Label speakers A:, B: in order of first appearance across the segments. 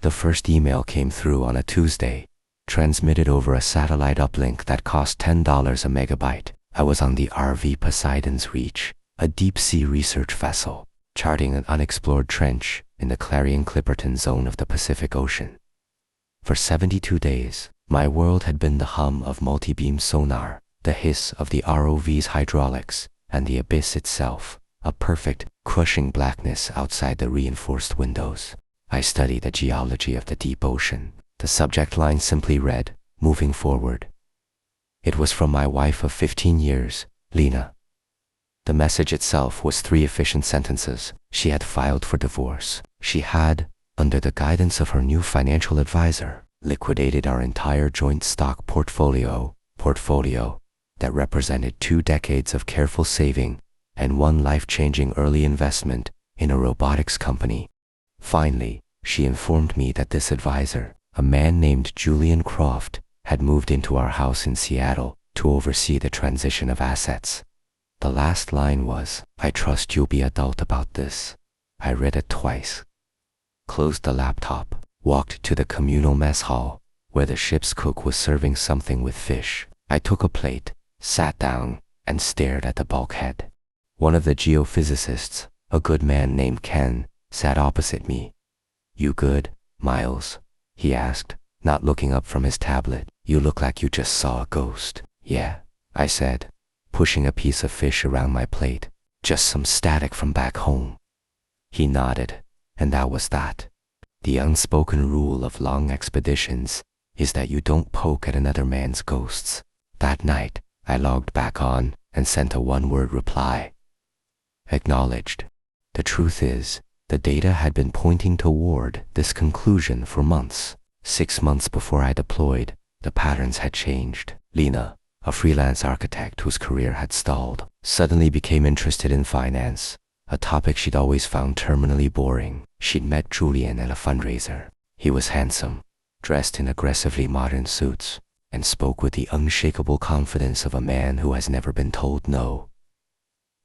A: The first email came through on a Tuesday, transmitted over a satellite uplink that cost $10 a megabyte. I was on the RV Poseidon's Reach, a deep-sea research vessel, charting an unexplored trench in the Clarion-Clipperton zone of the Pacific Ocean. For 72 days, my world had been the hum of multi-beam sonar, the hiss of the ROV's hydraulics, and the abyss itself, a perfect, crushing blackness outside the reinforced windows. I study the geology of the deep ocean. The subject line simply read, "Moving forward." It was from my wife of 15 years, Lena. The message itself was 3 efficient sentences. She had filed for divorce. She had, under the guidance of her new financial advisor, liquidated our entire joint stock portfolio that represented 2 decades of careful saving and 1 life-changing early investment in a robotics company. Finally, she informed me that this advisor, a man named Julian Croft, had moved into our house in Seattle to oversee the transition of assets. The last line was, "I trust you'll be adult about this." I read it twice, closed the laptop, walked to the communal mess hall, where the ship's cook was serving something with fish. I took a plate, sat down, and stared at the bulkhead. One of the geophysicists, a good man named Ken, sat opposite me. "You good, Miles?" he asked, not looking up from his tablet. "You look like you just saw a ghost." "Yeah," I said, pushing a piece of fish around my plate. "Just some static from back home." He nodded, and that was that. The unspoken rule of long expeditions is that you don't poke at another man's ghosts. That night, I logged back on and sent a 1-word reply. Acknowledged. The truth is, the data had been pointing toward this conclusion for months. 6 months before I deployed, the patterns had changed. Lena, a freelance architect whose career had stalled, suddenly became interested in finance, a topic she'd always found terminally boring. She'd met Julian at a fundraiser. He was handsome, dressed in aggressively modern suits, and spoke with the unshakable confidence of a man who has never been told no.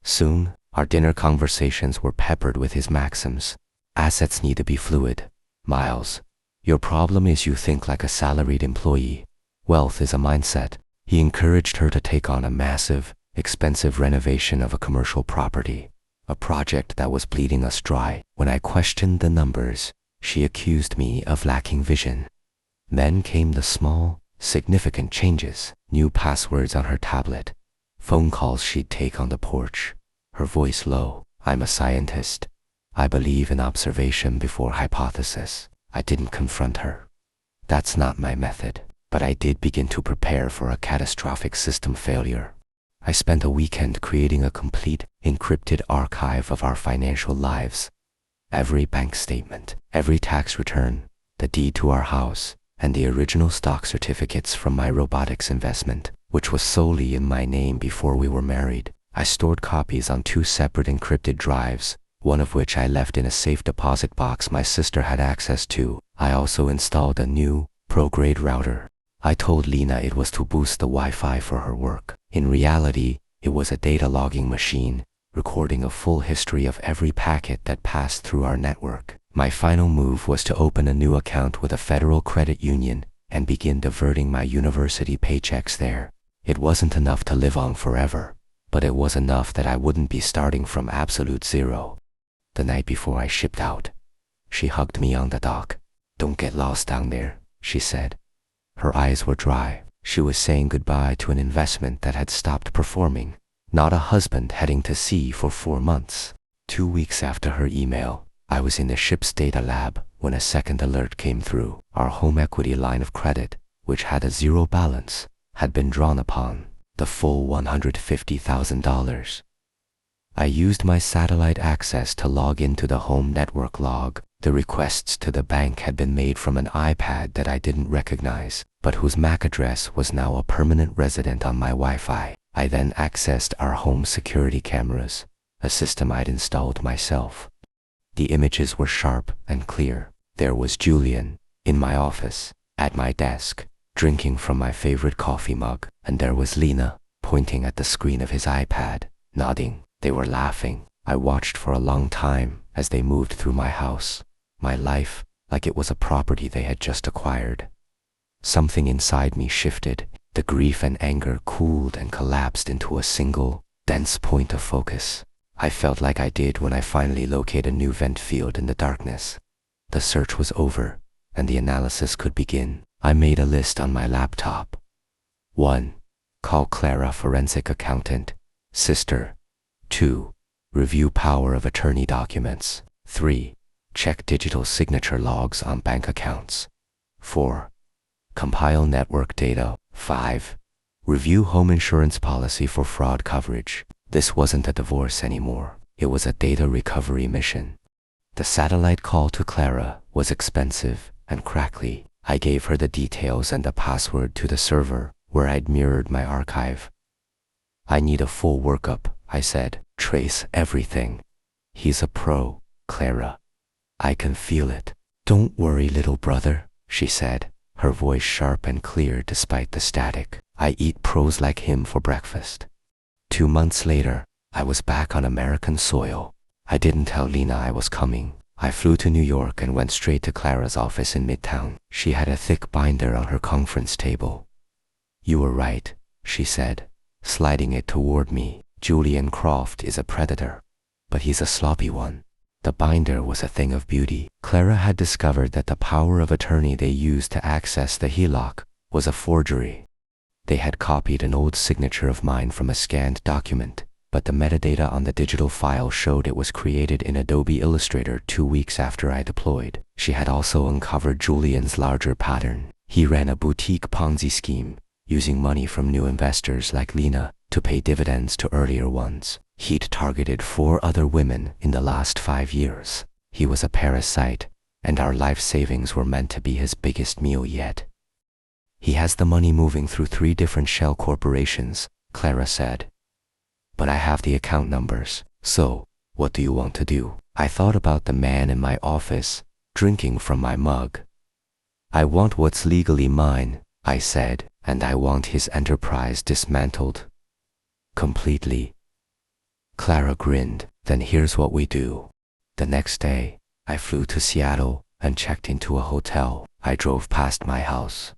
A: Soon, our dinner conversations were peppered with his maxims. "Assets need to be fluid. Miles, your problem is you think like a salaried employee. Wealth is a mindset." He encouraged her to take on a massive, expensive renovation of a commercial property, a project that was bleeding us dry. When I questioned the numbers, she accused me of lacking vision. Then came the small, significant changes. New passwords on her tablet, phone calls she'd take on the porch, her voice low. "I'm a scientist. I believe in observation before hypothesis." I didn't confront her. That's not my method. But I did begin to prepare for a catastrophic system failure. I spent a weekend creating a complete, encrypted archive of our financial lives. Every bank statement, every tax return, the deed to our house, and the original stock certificates from my robotics investment, which was solely in my name before we were married. I stored copies on 2 separate encrypted drives, one of which I left in a safe deposit box my sister had access to. I also installed a new, pro-grade router. I told Lena it was to boost the Wi-Fi for her work. In reality, it was a data logging machine, recording a full history of every packet that passed through our network. My final move was to open a new account with a federal credit union and begin diverting my university paychecks there. It wasn't enough to live on forever, but it was enough that I wouldn't be starting from absolute zero. The night before I shipped out, she hugged me on the dock. "Don't get lost down there," she said. Her eyes were dry. She was saying goodbye to an investment that had stopped performing, not a husband heading to sea for 4 months. 2 weeks after her email, I was in the ship's data lab when a second alert came through. Our home equity line of credit, which had a 0 balance, had been drawn upon, the full $150,000. I used my satellite access to log into the home network log. The requests to the bank had been made from an iPad that I didn't recognize, but whose MAC address was now a permanent resident on my Wi-Fi. I then accessed our home security cameras, a system I'd installed myself. The images were sharp and clear. There was Julian, in my office, at my desk, drinking from my favorite coffee mug, and there was Lena, pointing at the screen of his iPad, nodding. They were laughing. I watched for a long time as they moved through my house. My life, like it was a property they had just acquired. Something inside me shifted. The grief and anger cooled and collapsed into a single, dense point of focus. I felt like I did when I finally located a new vent field in the darkness. The search was over, and the analysis could begin. I made a list on my laptop. 1. Call Clara, forensic accountant, sister. 2. Review power of attorney documents. 3. Check digital signature logs on bank accounts. 4. Compile network data. 5. Review home insurance policy for fraud coverage. This wasn't a divorce anymore. It was a data recovery mission. The satellite call to Clara was expensive and crackly. I gave her the details and the password to the server where I'd mirrored my archive. I need a full workup, I said. Trace everything. He's a pro, Clara. I can feel it. Don't worry, little brother, she said, her voice sharp and clear despite the static. I eat pros like him for breakfast. 2 months later, I was back on American soil. I didn't tell Lena I was coming. I flew to New York and went straight to Clara's office in Midtown. She had a thick binder on her conference table. You were right, she said, sliding it toward me. Julian Croft is a predator, but he's a sloppy one. The binder was a thing of beauty. Clara had discovered that the power of attorney they used to access the HELOC was a forgery. They had copied an old signature of mine from a scanned document, but the metadata on the digital file showed it was created in Adobe Illustrator 2 weeks after I deployed. She had also uncovered Julian's larger pattern. He ran a boutique Ponzi scheme, using money from new investors like Lena to pay dividends to earlier ones. He'd targeted 4 other women in the last 5 years. He was a parasite, and our life savings were meant to be his biggest meal yet. He has the money moving through 3 different shell corporations, Clara said. But I have the account numbers, so what do you want to do? I thought about the man in my office, drinking from my mug. I want what's legally mine, I said, and I want his enterprise dismantled. Completely. Clara grinned. Then here's what we do. The next day, I flew to Seattle and checked into a hotel. I drove past my house.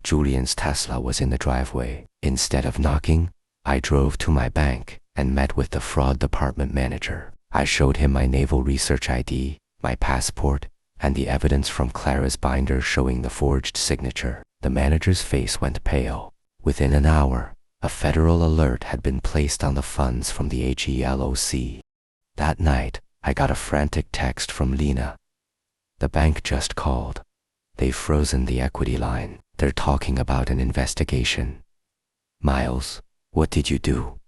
A: Julian's Tesla was in the driveway. Instead of knocking, I drove to my bank and met with the fraud department manager. I showed him my Naval Research ID, my passport, and the evidence from Clara's binder showing the forged signature. The manager's face went pale. Within an hour, a federal alert had been placed on the funds from the HELOC. That night, I got a frantic text from Lena. The bank just called. They've frozen the equity line. They're talking about an investigation. Miles, what did you do?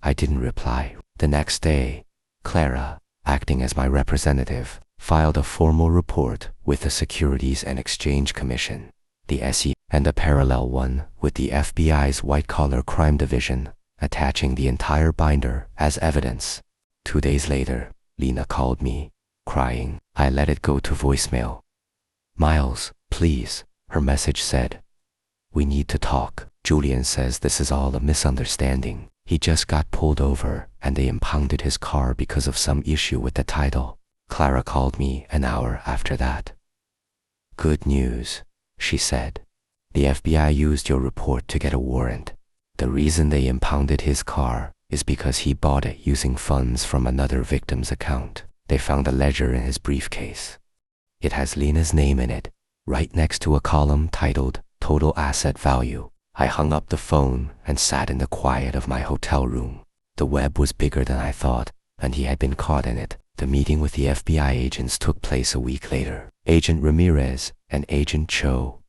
A: I didn't reply. The next day, Clara, acting as my representative, filed a formal report with the Securities and Exchange Commission, the SEC, and a parallel one with the FBI's white-collar crime division, attaching the entire binder as evidence. 2 days later, Lena called me, crying. I let it go to voicemail. Miles, please, her message said. We need to talk. Julian says this is all a misunderstanding. He just got pulled over and they impounded his car because of some issue with the title. Clara called me an hour after that. Good news, she said. The FBI used your report to get a warrant. The reason they impounded his car is because he bought it using funds from another victim's account. They found a ledger in his briefcase. It has Lena's name in it, right next to a column titled Total Asset Value. I hung up the phone and sat in the quiet of my hotel room. The web was bigger than I thought, and he had been caught in it. The meeting with the FBI agents took place a week later. Agent Ramirez and Agent Cho.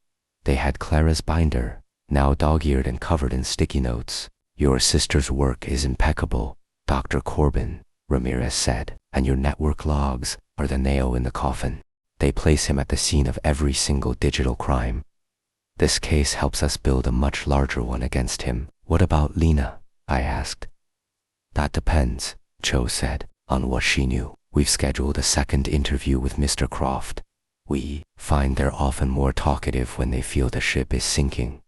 A: They had Clara's binder, now dog-eared and covered in sticky notes. Your sister's work is impeccable, Dr. Corbin, Ramirez said, and your network logs are the nail in the coffin. They place him at the scene of every single digital crime. This case helps us build a much larger one against him. What about Lena? I asked. That depends, Cho said, on what she knew. We've scheduled a second interview with Mr. Croft. We find they're often more talkative when they feel the ship is sinking.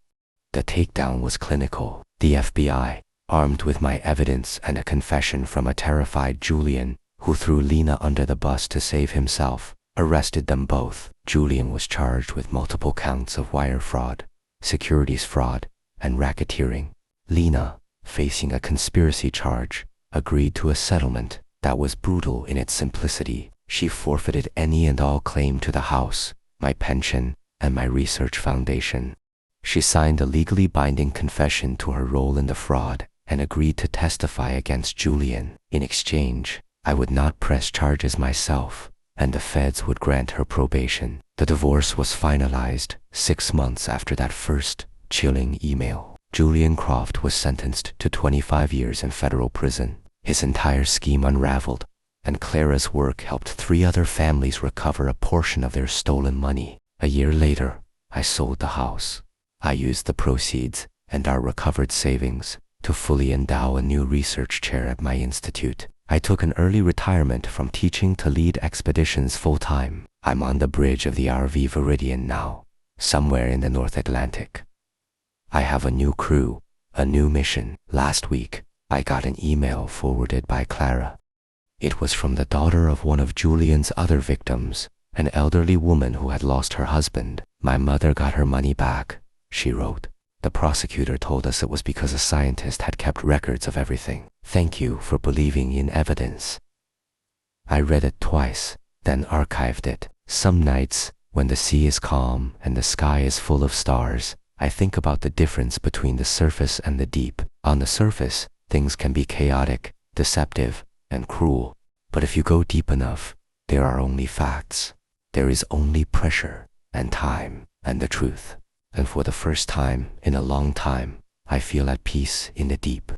A: The takedown was clinical. The FBI, armed with my evidence and a confession from a terrified Julian who threw Lena under the bus to save himself, arrested them both. Julian was charged with multiple counts of wire fraud, securities fraud, and racketeering. Lena, facing a conspiracy charge, agreed to a settlement that was brutal in its simplicity. She forfeited any and all claim to the house, my pension, and my research foundation. She signed a legally binding confession to her role in the fraud and agreed to testify against Julian. In exchange, I would not press charges myself, and the feds would grant her probation. The divorce was finalized 6 months after that first chilling email. Julian Croft was sentenced to 25 years in federal prison. His entire scheme unraveled, and Clara's work helped 3 other families recover a portion of their stolen money. A year later, I sold the house. I used the proceeds and our recovered savings to fully endow a new research chair at my institute. I took an early retirement from teaching to lead expeditions full-time. I'm on the bridge of the RV Viridian now, somewhere in the North Atlantic. I have a new crew, a new mission. Last week, I got an email forwarded by Clara. It was from the daughter of one of Julian's other victims, an elderly woman who had lost her husband. My mother got her money back, she wrote. The prosecutor told us it was because a scientist had kept records of everything. Thank you for believing in evidence. I read it twice, then archived it. Some nights, when the sea is calm and the sky is full of stars, I think about the difference between the surface and the deep. On the surface, things can be chaotic, deceptive, and cruel. But if you go deep enough, there are only facts. There is only pressure, and time, and the truth. And for the first time in a long time, I feel at peace in the deep.